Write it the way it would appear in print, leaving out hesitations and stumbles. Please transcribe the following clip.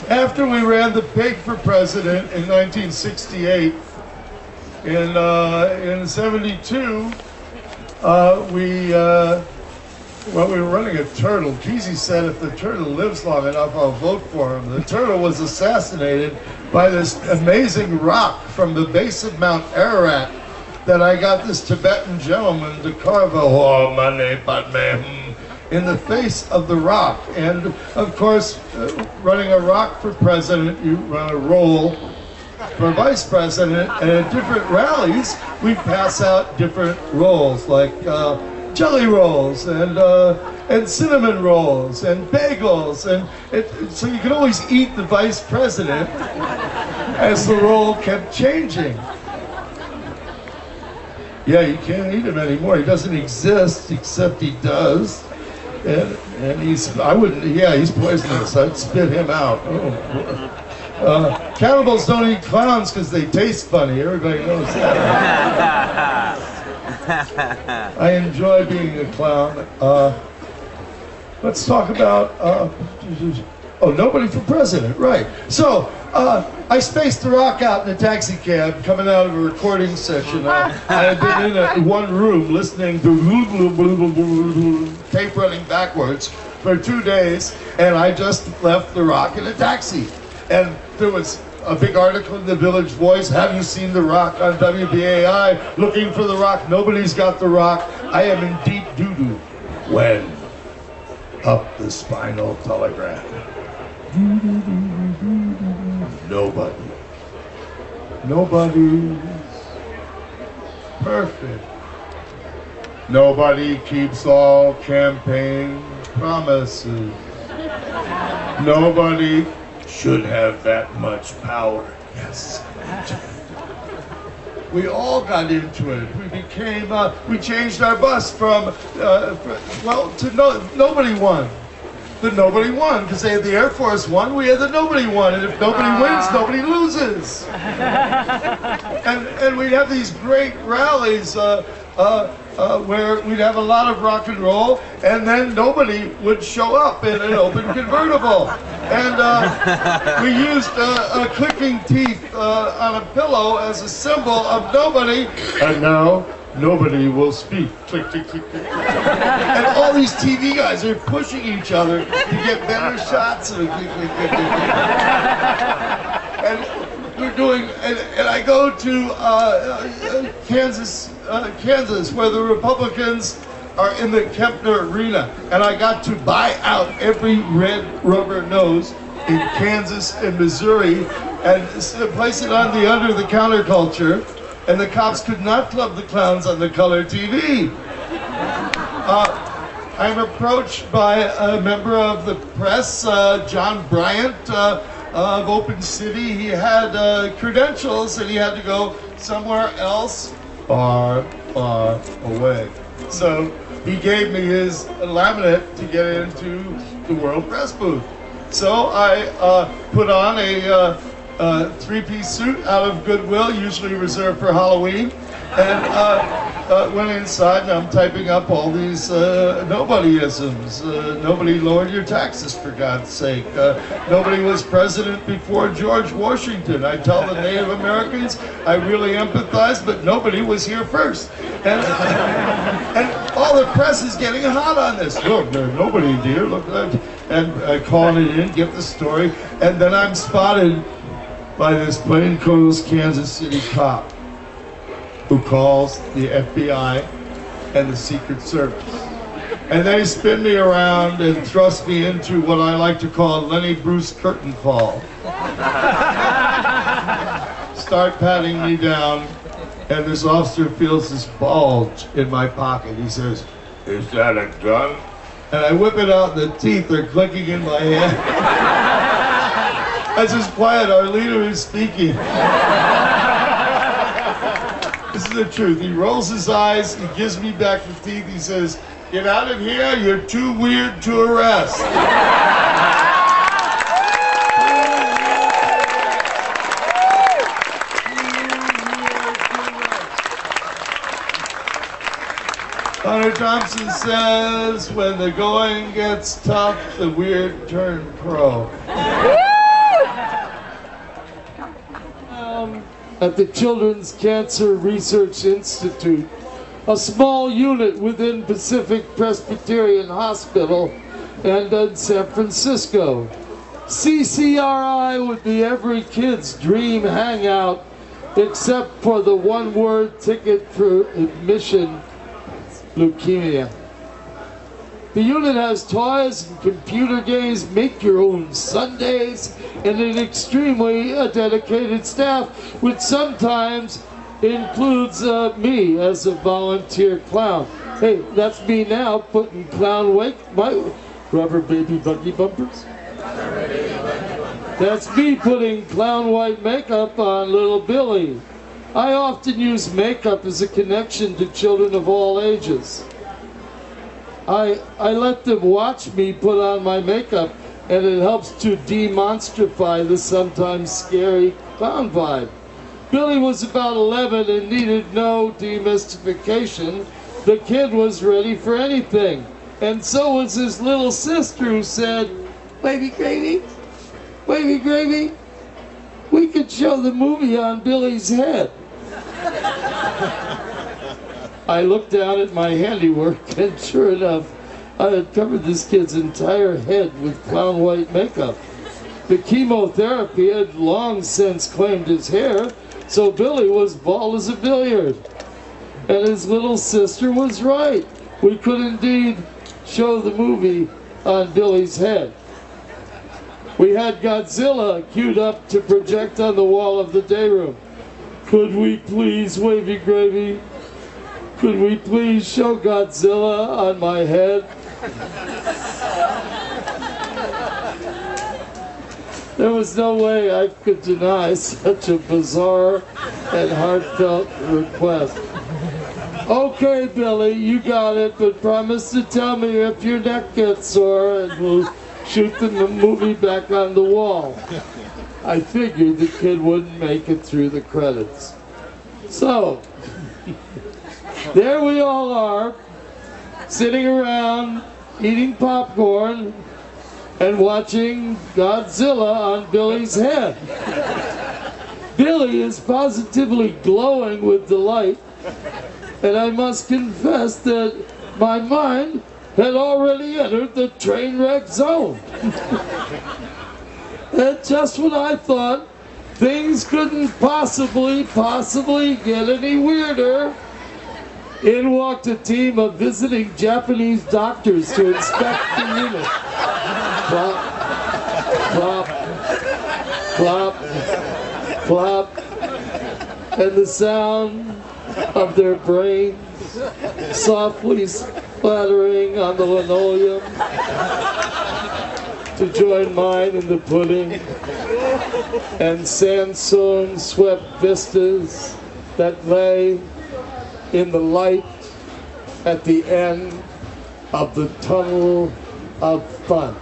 After we ran the pig for president in 1968, in 72, we were running a turtle. Kesey said if the turtle lives long enough, I'll vote for him. The turtle was assassinated by this amazing rock from the base of Mount Ararat that I got this Tibetan gentleman to carve in the face of the rock. And of course, running a rock for president, you run a roll for vice president, and at different rallies, we pass out different rolls, like jelly rolls and cinnamon rolls and bagels, and so you can always eat the vice president as the roll kept changing. Yeah, you can't eat him anymore. He doesn't exist, except he does. And he's poisonous. I'd spit him out. Oh. Cannibals don't eat clowns because they taste funny. Everybody knows that. I enjoy being a clown. Let's talk about, nobody for president, right. So, I spaced the rock out in a taxi cab coming out of a recording session. I had been in one room listening to tape running backwards for 2 days, and I just left the rock in a taxi. And there was a big article in the Village Voice, have you seen the rock on WBAI? Looking for the rock, nobody's got the rock. I am in deep doo-doo. When? Up the spinal telegram. Nobody. Nobody's perfect. Nobody keeps all campaign promises. Nobody should have that much power. Yes. We all got into it. We became, we changed our bus from, to nobody won. The nobody won, because they had the Air Force won, we had the nobody won, and if nobody wins, nobody loses. And we'd have these great rallies where we'd have a lot of rock and roll, and then nobody would show up in an open convertible. And we used clicking teeth on a pillow as a symbol of nobody, and now nobody will speak. Click, click, click, click. And all these TV guys are pushing each other to get better shots of it. Click, click, click, click, click. And we're doing, and I go to Kansas, where the Republicans are in the Kempner Arena, and I got to buy out every red rubber nose in Kansas and Missouri and place it on the under-the-counter culture. And the cops could not club the clowns on the color TV. I'm approached by a member of the press, John Bryant of Open City. He had credentials and he had to go somewhere else far, far away. So he gave me his laminate to get into the World Press booth. So I put on a three-piece suit out of Goodwill, usually reserved for Halloween, and went inside, and I'm typing up all these nobodyisms. Nobody lowered your taxes, for God's sake. Nobody was president before George Washington. I tell the Native Americans I really empathize, but nobody was here first. And all the press is getting hot on this. Look, there's nobody here. Look, and calling it in, get the story, and then I'm spotted by this plainclothes Kansas City cop who calls the FBI and the Secret Service. And they spin me around and thrust me into what I like to call Lenny Bruce curtain call. Start patting me down, and this officer feels this bulge in my pocket. He says, "Is that a gun?" And I whip it out, and the teeth are clicking in my hand. I says, "Quiet, our leader is speaking." This is the truth. He rolls his eyes, he gives me back the teeth, he says, "Get out of here, you're too weird to arrest." Hunter Thompson says, when the going gets tough, the weird turn pro. at the Children's Cancer Research Institute, a small unit within Pacific Presbyterian Hospital and in San Francisco. CCRI would be every kid's dream hangout, except for the one-word ticket for admission: leukemia. The unit has toys and computer games, make-your-own Sundays, and an extremely dedicated staff, which sometimes includes me as a volunteer clown. Hey, that's me now, putting clown my rubber baby buggy bumpers. That's me putting clown white makeup on little Billy. I often use makeup as a connection to children of all ages. I let them watch me put on my makeup, and it helps to demonstrify the sometimes scary clown vibe. Billy was about 11 and needed no demystification. The kid was ready for anything. And so was his little sister, who said, "Wavy Gravy, Wavy Gravy, we could show the movie on Billy's head." I looked down at my handiwork, and sure enough, I had covered this kid's entire head with clown white makeup. The chemotherapy had long since claimed his hair, so Billy was bald as a billiard. And his little sister was right. We could indeed show the movie on Billy's head. We had Godzilla queued up to project on the wall of the day room. Could we please, Wavy Gravy? Could we please show Godzilla on my head? There was no way I could deny such a bizarre and heartfelt request. "Okay, Billy, you got it, but promise to tell me if your neck gets sore, and we'll shoot the movie back on the wall." I figured the kid wouldn't make it through the credits. So, there we all are, sitting around, eating popcorn, and watching Godzilla on Billy's head. Billy is positively glowing with delight, and I must confess that my mind had already entered the train wreck zone. And just when I thought things couldn't possibly get any weirder, in walked a team of visiting Japanese doctors to inspect the unit. Plop, plop, plop, plop, and the sound of their brains softly splattering on the linoleum to join mine in the pudding, and sandstone swept vistas that lay in the light at the end of the tunnel of fun.